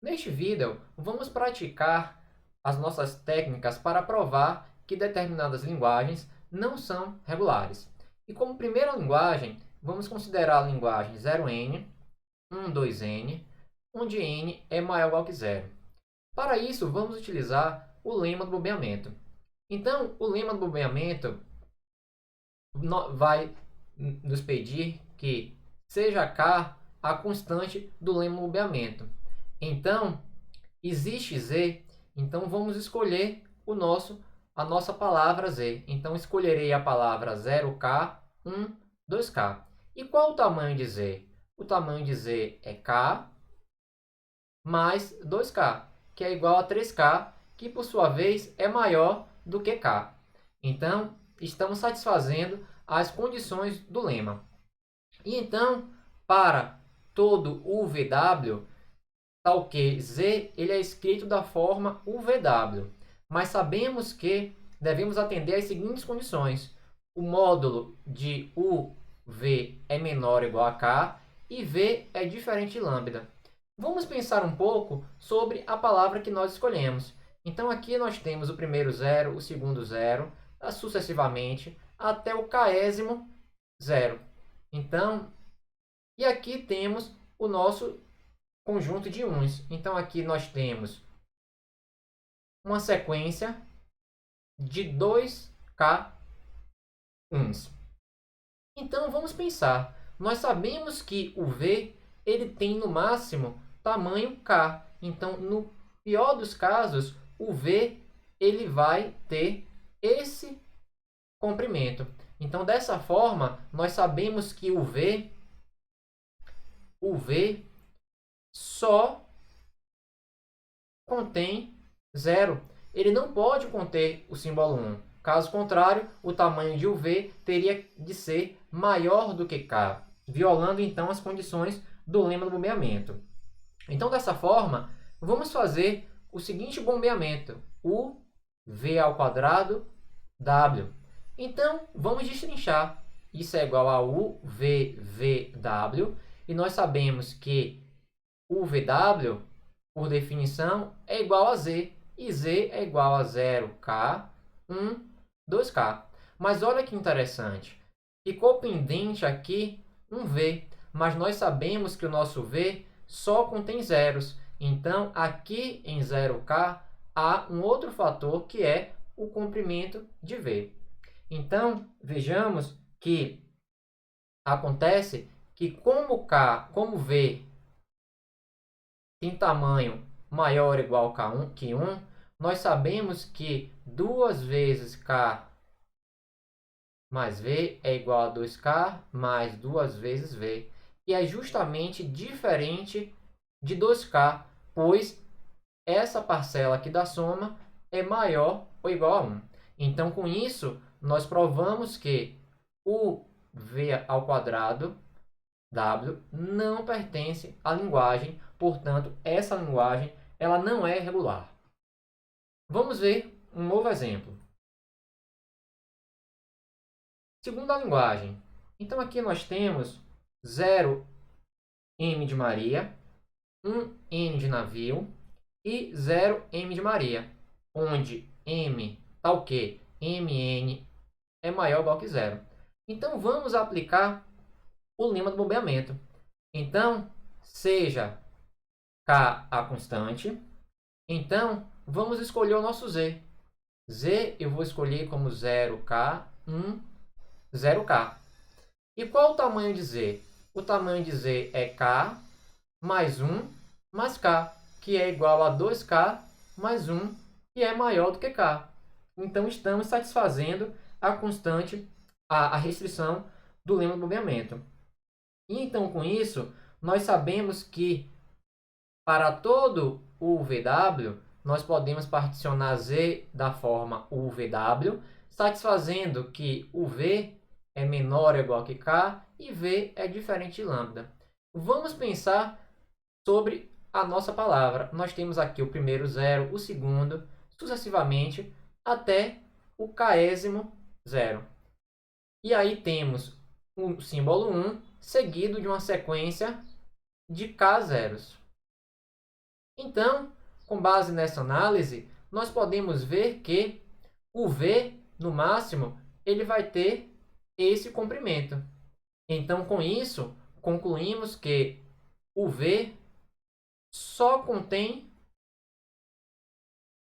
Neste vídeo, vamos praticar as nossas técnicas para provar que determinadas linguagens não são regulares. E como primeira linguagem, vamos considerar a linguagem 0n, 2n, onde n é maior ou igual que zero. Para isso, vamos utilizar o lema do bombeamento. Então, o lema do bombeamento vai nos pedir que seja k a constante do lema do bombeamento. Então, existe z, então vamos escolher a nossa palavra z. Então, escolherei a palavra 0k, 2k. E qual o tamanho de z? O tamanho de z é k mais 2k, que é igual a 3k, que por sua vez é maior do que k. Então, estamos satisfazendo as condições do lema. E então, para todo UVW, tal que z ele é escrito da forma UVW. Mas sabemos que devemos atender às seguintes condições. O módulo de UV é menor ou igual a k e V é diferente de lambda. Vamos pensar um pouco sobre a palavra que nós escolhemos. Então, aqui nós temos o primeiro zero, o segundo zero, sucessivamente, até o késimo zero. Então, e aqui temos o nosso conjunto de uns. Então, aqui nós temos uma sequência de 2k uns. Então, vamos pensar. Nós sabemos que o V ele tem no máximo tamanho k. Então, no pior dos casos, o V ele vai ter esse comprimento. Então, dessa forma, nós sabemos que o V só contém zero. Ele não pode conter o símbolo 1. Caso contrário, o tamanho de UV teria de ser maior do que K, violando então as condições do lema do bombeamento. Então, dessa forma, vamos fazer o seguinte bombeamento: UV ao quadrado W. Então, vamos destrinchar. Isso é igual a UVW, e nós sabemos que UVW, por definição, é igual a Z, e Z é igual a 0K, 2K. Mas olha que interessante, ficou pendente aqui um V, mas nós sabemos que o nosso V só contém zeros. Então, aqui em 0K, há um outro fator que é o comprimento de V. Então, vejamos que acontece que como V tem tamanho maior ou igual que 1, nós sabemos que 2 vezes K mais V é igual a 2K mais 2 vezes V. E é justamente diferente de 2K, pois essa parcela aqui da soma é maior ou igual a 1. Então, com isso, nós provamos que o V ao quadrado W não pertence à linguagem, portanto, essa linguagem ela não é regular. Vamos ver um novo exemplo. Segunda linguagem. Então, aqui nós temos 0M de Maria, 1N de navio e 0M de Maria, onde M tal que MN é maior ou igual que zero. Então, vamos aplicar o lema do bombeamento. Então, seja K a constante, então vamos escolher o nosso Z. Z eu vou escolher como 0K, 0K. E qual o tamanho de Z? O tamanho de Z é K mais 1 mais K, que é igual a 2K mais 1, que é maior do que K. Então, estamos satisfazendo a constante, a restrição do lema do bombeamento. E então, com isso, nós sabemos que para todo o VW, nós podemos particionar Z da forma UVW, satisfazendo que o V é menor ou igual que K e V é diferente de lambda. Vamos pensar sobre a nossa palavra. Nós temos aqui o primeiro zero, o segundo, sucessivamente, até o késimo zero. E aí temos o símbolo 1, seguido de uma sequência de K zeros. Então, com base nessa análise, nós podemos ver que o V, no máximo, ele vai ter esse comprimento. Então, com isso, concluímos que o V só contém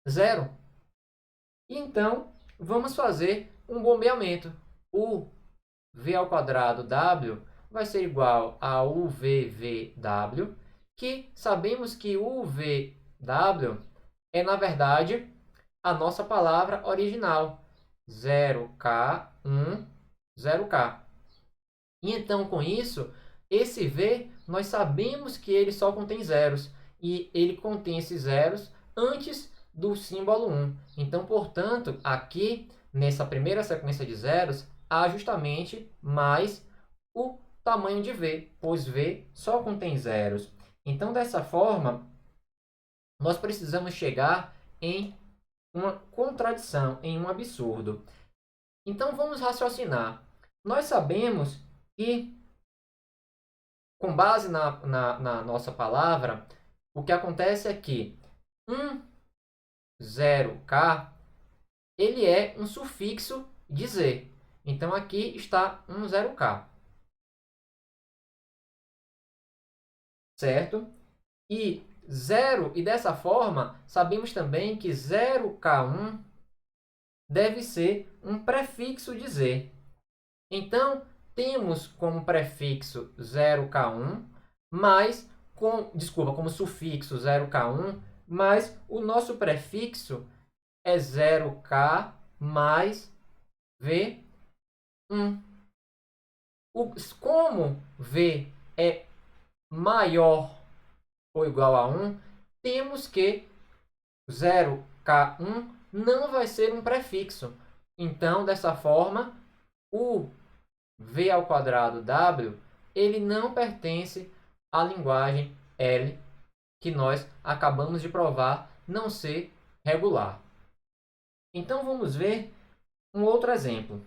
zero. E então, vamos fazer um bombeamento. O V ao quadrado W vai ser igual a UVVW, que sabemos que UVW é, na verdade, a nossa palavra original, 0K1, 0K. E então, com isso, esse V, nós sabemos que ele só contém zeros, e ele contém esses zeros antes do símbolo 1. Então, portanto, aqui, nessa primeira sequência de zeros, há justamente mais o tamanho de V, pois V só contém zeros. Então, dessa forma, nós precisamos chegar em uma contradição, em um absurdo. Então, vamos raciocinar. Nós sabemos que, com base na nossa palavra, o que acontece é que 0K ele é um sufixo de Z. Então, aqui está 0K. Certo? E dessa forma, sabemos também que 0K1 deve ser um prefixo de Z. Então, temos como prefixo 0K1, mas como sufixo 0K1, mas o nosso prefixo é 0K mais V1. Como V é maior ou igual a 1, temos que 0K1 não vai ser um prefixo. Então, dessa forma, o V ao quadrado W, ele não pertence à linguagem L, que nós acabamos de provar não ser regular. Então, vamos ver um outro exemplo.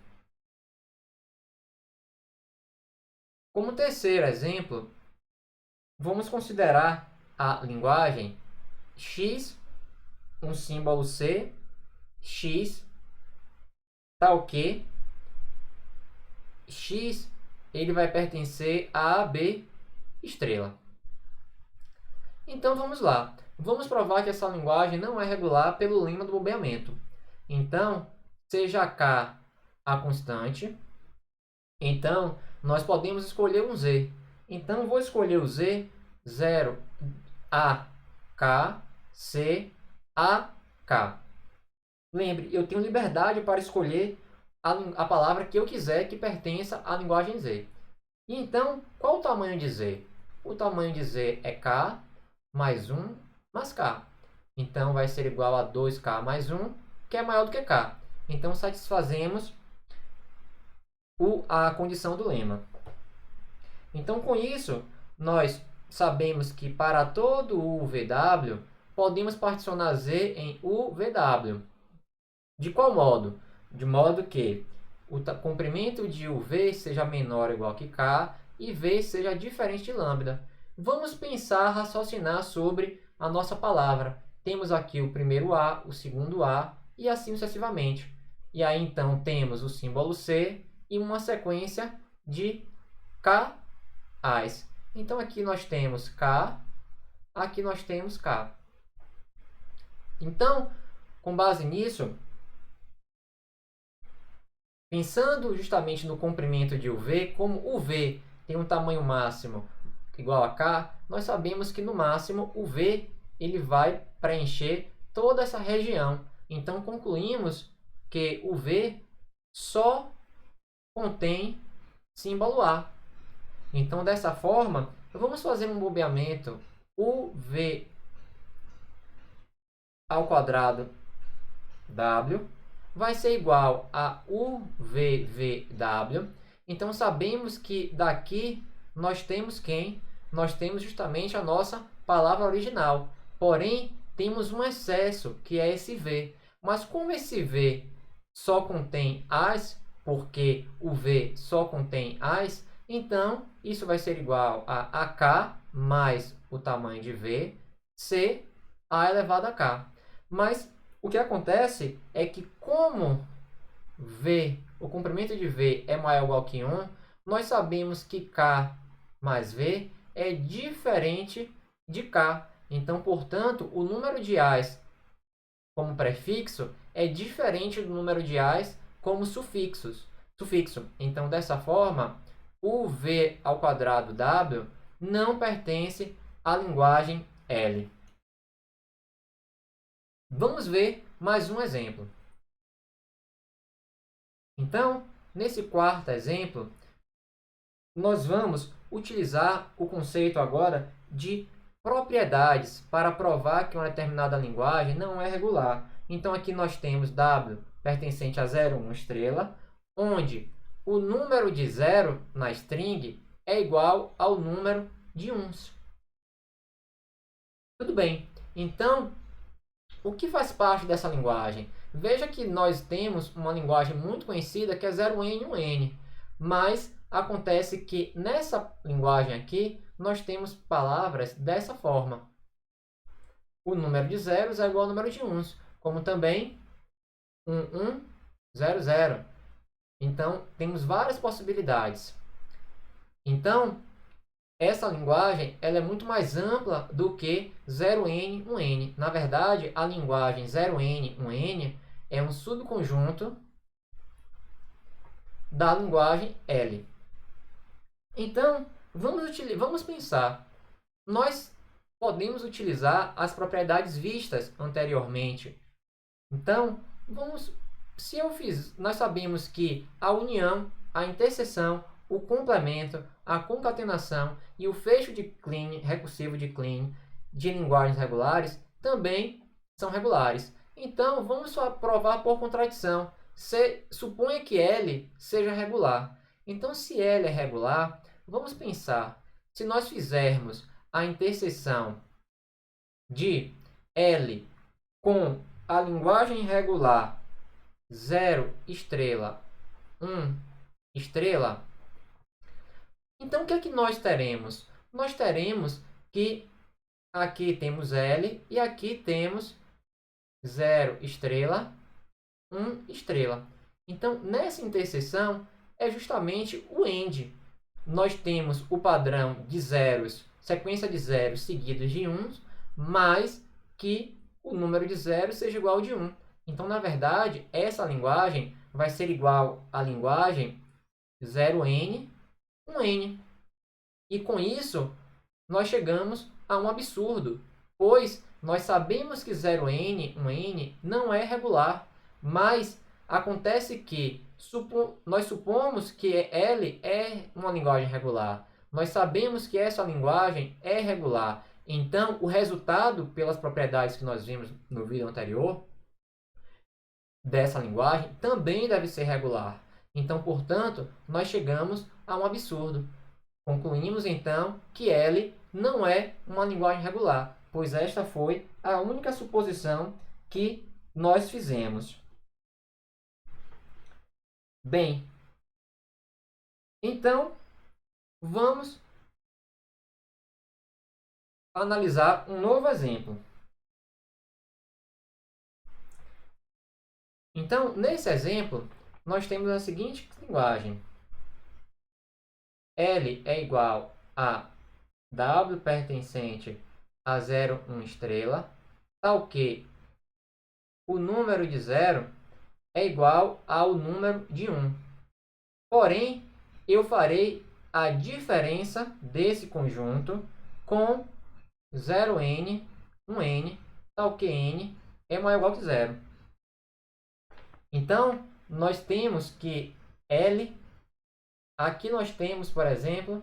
Como terceiro exemplo, vamos considerar a linguagem X, um símbolo C, X, tal que X ele vai pertencer a B estrela. Então vamos lá. Vamos provar que essa linguagem não é regular pelo lema do bombeamento. Então, seja K a constante, então nós podemos escolher um Z. Então vou escolher o Z 0 A K C A K. Lembre, eu tenho liberdade para escolher a palavra que eu quiser que pertença à linguagem Z. E então, qual o tamanho de Z? O tamanho de Z é K mais 1 mais K. Então, vai ser igual a 2K mais 1, que é maior do que K. Então, satisfazemos a condição do lema. Então, com isso, nós sabemos que para todo UVW, podemos particionar Z em UVW. De qual modo? De modo que o comprimento de UV seja menor ou igual que K e V seja diferente de lambda. Vamos pensar, raciocinar sobre a nossa palavra. Temos aqui o primeiro A, o segundo A e assim sucessivamente. E aí então temos o símbolo C e uma sequência de K's. Então aqui nós temos K, aqui nós temos K. Então, com base nisso, pensando justamente no comprimento de UV, como o V tem um tamanho máximo igual a K, nós sabemos que no máximo o V ele vai preencher toda essa região. Então concluímos que o V só contém símbolo A. Então dessa forma, vamos fazer um bombeamento UV ao quadrado W vai ser igual a UVVW. Então, sabemos que daqui nós temos quem? Nós temos justamente a nossa palavra original. Porém, temos um excesso, que é esse V. Mas como esse V só contém as, porque o V só contém as, então isso vai ser igual a AK mais o tamanho de V, C A elevado a k. Mas o que acontece é que como V, o comprimento de V é maior ou igual que 1, nós sabemos que K mais V é diferente de K. Então, portanto, o número de A's como prefixo é diferente do número de A's como sufixo. Então, dessa forma, o V ao quadrado W não pertence à linguagem L. Vamos ver mais um exemplo. Então, nesse quarto exemplo, nós vamos utilizar o conceito agora de propriedades para provar que uma determinada linguagem não é regular. Então, aqui nós temos W pertencente a 0, 1 estrela, onde o número de 0 na string é igual ao número de uns. Tudo bem. Então, o que faz parte dessa linguagem? Veja que nós temos uma linguagem muito conhecida que é 0n, 1n, mas acontece que nessa linguagem aqui nós temos palavras dessa forma. O número de zeros é igual ao número de uns, como também 1, 0, 0. Então, temos várias possibilidades. Então, essa linguagem ela é muito mais ampla do que 0n, 1n. Na verdade, a linguagem 0n, 1n é um subconjunto da linguagem L. Então, vamos pensar. Nós podemos utilizar as propriedades vistas anteriormente. Então, nós sabemos que a união, a interseção, o complemento, a concatenação e o fecho de Kleene, recursivo de Kleene, de linguagens regulares, também são regulares. Então, vamos só provar por contradição. Suponha que L seja regular. Então, se L é regular, vamos pensar. Se nós fizermos a interseção de L com a linguagem regular 0 estrela, 1 estrela, então o que é que nós teremos? Nós teremos que aqui temos L e aqui temos 0 estrela, 1 estrela. Então, nessa interseção é justamente o AND. Nós temos o padrão de zeros, sequência de zeros seguidos de uns, mais que o número de zeros seja igual ao de 1. Então, na verdade, essa linguagem vai ser igual à linguagem 0n, 1n. E com isso, nós chegamos a um absurdo, pois nós sabemos que 0n, 1n não é regular, mas acontece que nós supomos que L é uma linguagem regular. Nós sabemos que essa linguagem é regular. Então, o resultado, pelas propriedades que nós vimos no vídeo anterior, dessa linguagem, também deve ser regular. Então, portanto, nós chegamos a um absurdo. Concluímos, então, que L não é uma linguagem regular, pois esta foi a única suposição que nós fizemos. Bem, então, vamos analisar um novo exemplo. Então, nesse exemplo, nós temos a seguinte linguagem. L é igual a W pertencente a 0, 1 estrela, tal que o número de 0 é igual ao número de 1. Porém, eu farei a diferença desse conjunto com 0n, 1n, tal que n é maior ou igual que 0. Então, nós temos que L, aqui nós temos, por exemplo,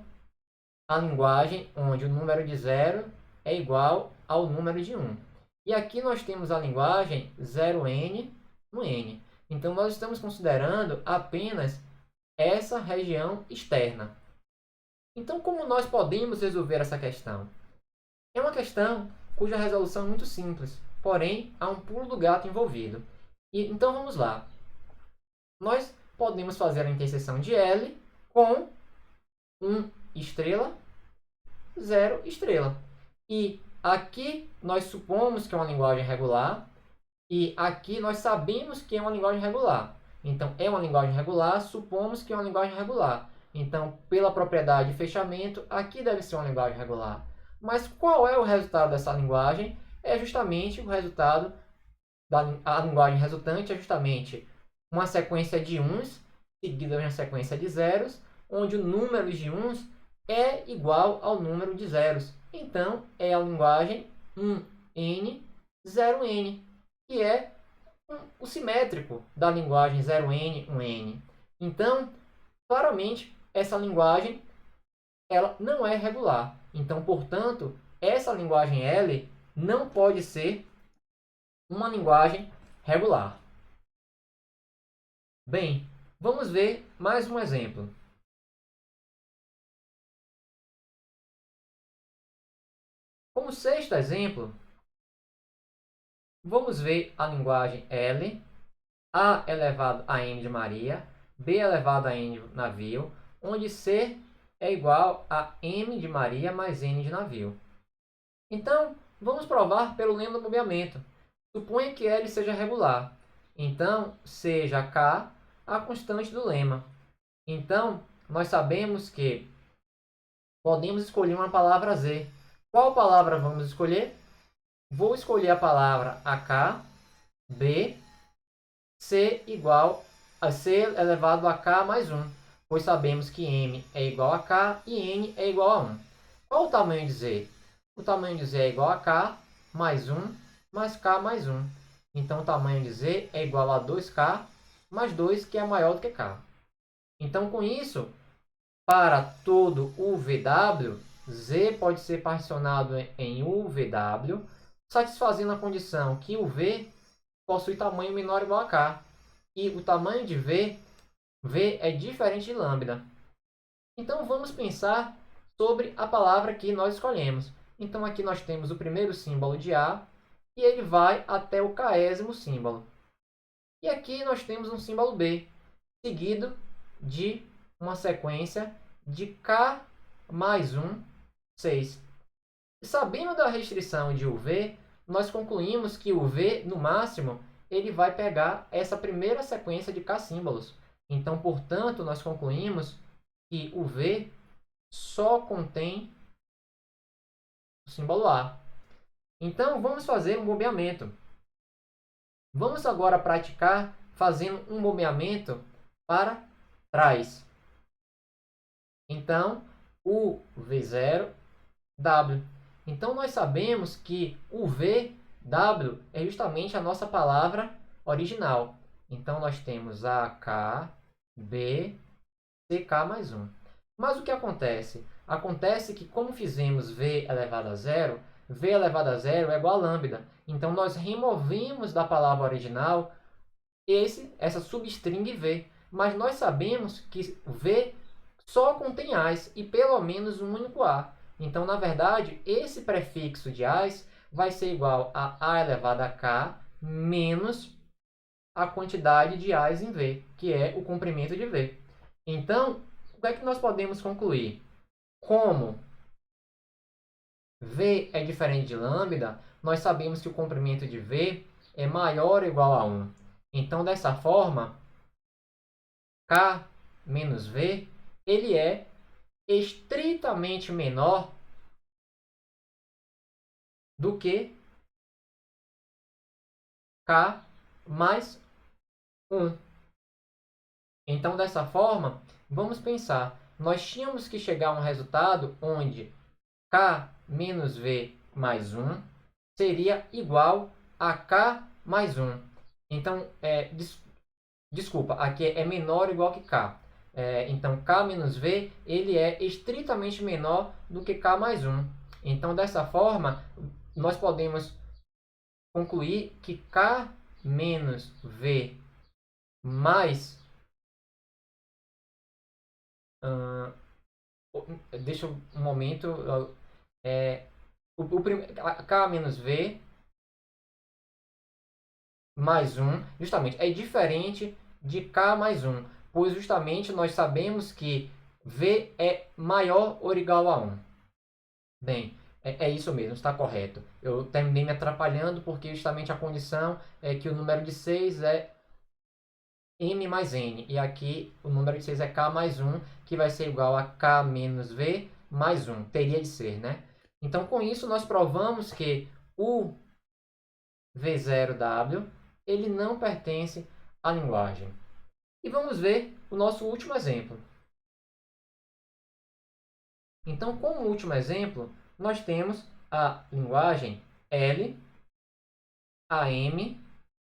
a linguagem onde o número de 0 é igual ao número de 1. E aqui nós temos a linguagem 0n, 1n. Então, nós estamos considerando apenas essa região externa. Então, como nós podemos resolver essa questão? É uma questão cuja resolução é muito simples, porém, há um pulo do gato envolvido. Então, vamos lá. Nós podemos fazer a interseção de L com 1 estrela, 0 estrela. E aqui nós supomos que é uma linguagem regular e aqui nós sabemos que é uma linguagem regular. Então, é uma linguagem regular, supomos que é uma linguagem regular. Então, pela propriedade de fechamento, aqui deve ser uma linguagem regular. Mas qual é o resultado dessa linguagem? É justamente o resultado a linguagem resultante é justamente uma sequência de uns seguida de uma sequência de zeros, onde o número de uns é igual ao número de zeros. Então, é a linguagem 1n, 0n, que é o simétrico da linguagem 0n, 1n. Então, claramente, essa linguagem ela não é regular. Então, portanto, essa linguagem L não pode ser uma linguagem regular. Bem, vamos ver mais um exemplo. Como sexto exemplo, vamos ver a linguagem L, A elevado a N de Maria, B elevado a N de navio, onde C é igual a M de Maria mais N de navio. Então, vamos provar pelo lema do mobiliamento. Suponha que L seja regular. Então, seja K a constante do lema. Então, nós sabemos que podemos escolher uma palavra Z. Qual palavra vamos escolher? Vou escolher a palavra AK, B, C igual a C elevado a K mais 1, pois sabemos que M é igual a K e N é igual a 1. Qual o tamanho de Z? O tamanho de Z é igual a K mais 1 mais K mais 1. Então, o tamanho de Z é igual a 2K mais 2, que é maior do que K. Então, com isso, para todo UVW, Z pode ser particionado em UVW, satisfazendo a condição que o V possui tamanho menor ou igual a K. E o tamanho de V é diferente de lambda. Então, vamos pensar sobre a palavra que nós escolhemos. Então, aqui nós temos o primeiro símbolo de A, e ele vai até o késimo símbolo. E aqui nós temos um símbolo B, seguido de uma sequência de K mais 1, 6. Sabendo da restrição de UV, nós concluímos que o V, no máximo, ele vai pegar essa primeira sequência de K símbolos. Então, portanto, nós concluímos que o V só contém o símbolo A. Então, vamos fazer um bombeamento. Vamos agora praticar fazendo um bombeamento para trás. Então, o V0, W. Então, nós sabemos que o VW é justamente a nossa palavra original. Então, nós temos AK, B, CK mais 1. Mas o que acontece? Acontece que, como fizemos V elevado a zero, V elevado a zero é igual a lambda. Então, nós removemos da palavra original essa substring V. Mas nós sabemos que V só contém As e pelo menos um único A. Então, na verdade, esse prefixo de As vai ser igual a A elevado a K menos a quantidade de As em V, que é o comprimento de V. Então, o que é que nós podemos concluir? Como V é diferente de lambda, nós sabemos que o comprimento de V é maior ou igual a 1. Então, dessa forma, K menos V, ele é estritamente menor do que K mais 1. Então, dessa forma, vamos pensar. Nós tínhamos que chegar a um resultado onde K menos V mais 1 seria igual a K mais 1. Então, desculpa, aqui é menor ou igual que K. Então, K menos V ele é estritamente menor do que K mais 1. Então, dessa forma, nós podemos concluir que K menos V mais... deixa um momento... K menos V mais 1, justamente, é diferente de K mais 1, pois justamente nós sabemos que V é maior ou igual a 1. Bem, É isso mesmo, está correto. Eu terminei me atrapalhando porque justamente a condição é que o número de 6 é m mais n. E aqui o número de 6 é k mais 1, que vai ser igual a k menos v mais 1. Teria de ser, né? Então, com isso, nós provamos que o V0W ele não pertence à linguagem. E vamos ver o nosso último exemplo. Então, como último exemplo, nós temos a linguagem L, AM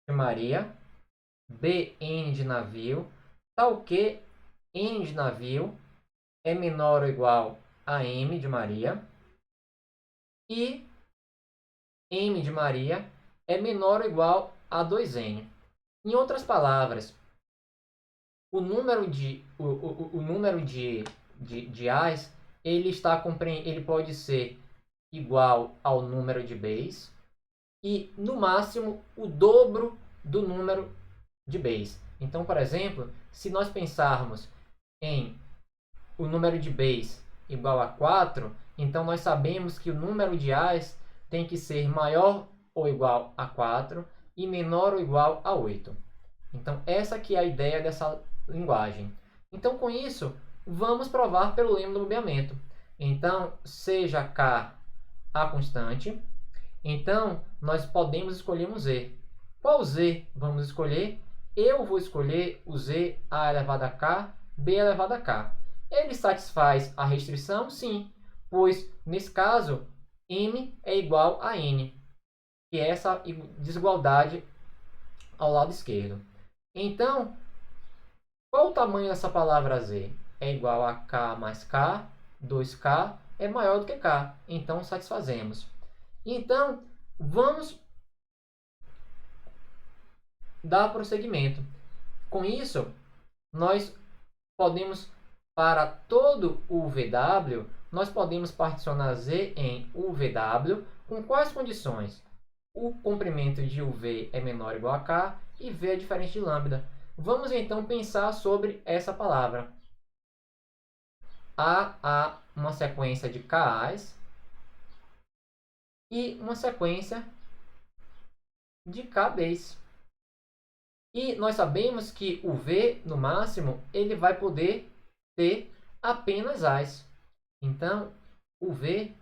de Maria, BN de navio, tal que N de navio é menor ou igual a M de Maria e M de Maria é menor ou igual a 2N. Em outras palavras, o número de A's ele pode ser igual ao número de B's e, no máximo, o dobro do número de B's. Então, por exemplo, se nós pensarmos em o número de B's igual a 4, então nós sabemos que o número de A's tem que ser maior ou igual a 4 e menor ou igual a 8. Então, essa aqui é a ideia dessa linguagem. Então, com isso, vamos provar pelo lema do bombeamento. Então, seja K a constante, então nós podemos escolher um Z. Qual Z vamos escolher? Eu vou escolher o Z A elevado a K, B elevado a K. Ele satisfaz a restrição? Sim, pois, nesse caso, M é igual a N, que é essa desigualdade ao lado esquerdo. Então, qual o tamanho dessa palavra Z? É igual a K mais K, 2K é maior do que K, então satisfazemos. Então, vamos dar prosseguimento. Com isso, nós podemos, para todo o VW, nós podemos particionar Z em UVW com quais condições? O comprimento de UV é menor ou igual a K e V é diferente de lambda. Vamos então pensar sobre essa palavra. Há uma sequência de KAs e uma sequência de KBs. E nós sabemos que o V, no máximo, ele vai poder ter apenas As. Então, o V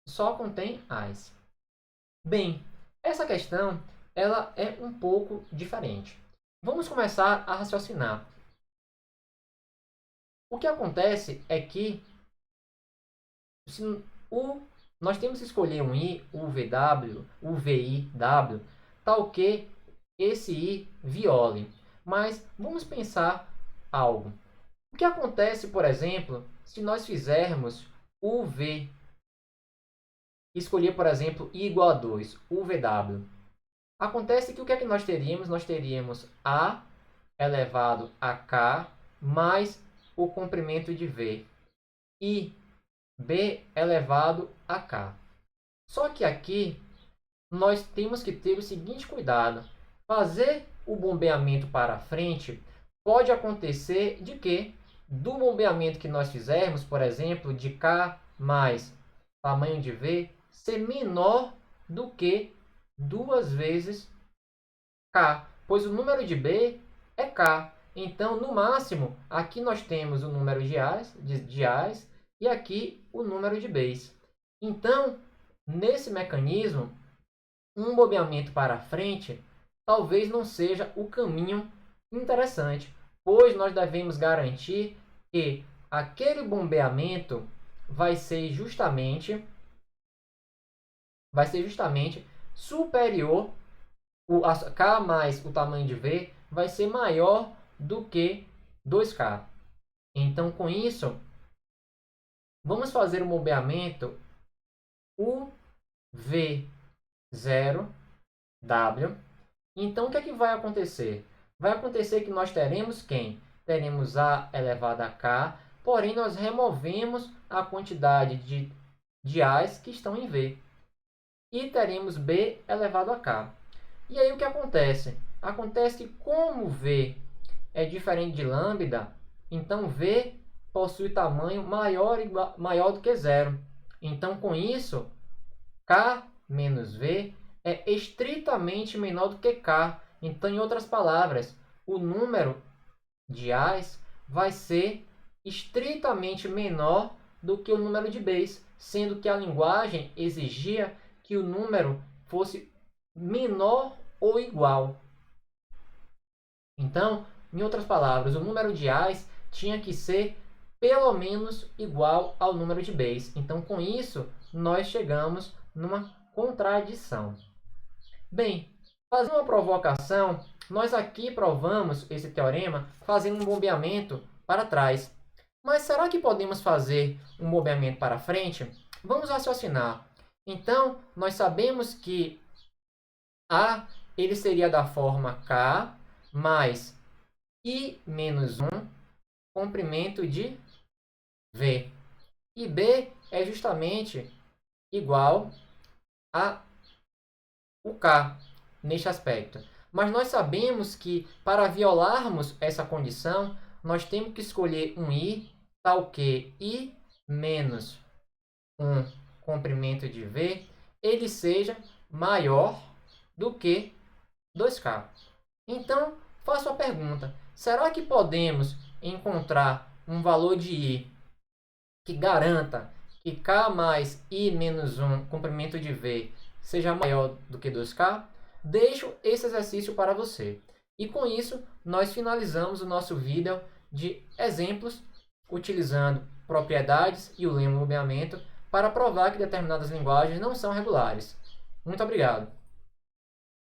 só contém As. Bem, essa questão ela é um pouco diferente. Vamos começar a raciocinar. O que acontece é que nós temos que escolher um I, UVW, UVIW, tal que esse I viole. Mas vamos pensar algo. O que acontece, por exemplo, se nós fizermos UV, escolher, por exemplo, I igual a 2, UVW. Acontece que o que é que nós teríamos? Nós teríamos A elevado a K mais o comprimento de V e B elevado a K. Só que aqui nós temos que ter o seguinte cuidado. Fazer o bombeamento para frente pode acontecer de que do bombeamento que nós fizermos, por exemplo, de K mais tamanho de V, ser menor do que 2 vezes K, pois o número de B é K. Então, no máximo, aqui nós temos o número de A's e aqui o número de B's. Então, nesse mecanismo, um bombeamento para frente talvez não seja o caminho interessante, pois nós devemos garantir que aquele bombeamento vai ser justamente superior, K mais o tamanho de V vai ser maior do que 2K. Então, com isso, vamos fazer o bombeamento UV0W. Então, o que é que vai acontecer? Vai acontecer que nós teremos quem? Teremos A elevado a K, porém nós removemos a quantidade de A's que estão em V. E teremos B elevado a K. E aí o que acontece? Acontece que como V é diferente de lambda, então V possui tamanho maior do que zero. Então, com isso, K menos V é estritamente menor do que K. Então, em outras palavras, o número de A's vai ser estritamente menor do que o número de B's, sendo que a linguagem exigia que o número fosse menor ou igual. Então, em outras palavras, o número de A's tinha que ser pelo menos igual ao número de B's. Então, com isso, nós chegamos numa contradição. Bem, fazendo uma provocação, nós aqui provamos esse teorema fazendo um bombeamento para trás. Mas será que podemos fazer um bombeamento para frente? Vamos raciocinar. Então, nós sabemos que A ele seria da forma K mais I menos 1 comprimento de V. E B é justamente igual a o K neste aspecto. Mas nós sabemos que para violarmos essa condição, nós temos que escolher um I tal que I menos 1 comprimento de V ele seja maior do que 2K. Então, faço a pergunta, será que podemos encontrar um valor de I que garanta que K mais I menos 1 comprimento de V seja maior do que 2K? Deixo esse exercício para você. E com isso, nós finalizamos o nosso vídeo de exemplos utilizando propriedades e o lema do bombeamento para provar que determinadas linguagens não são regulares. Muito obrigado.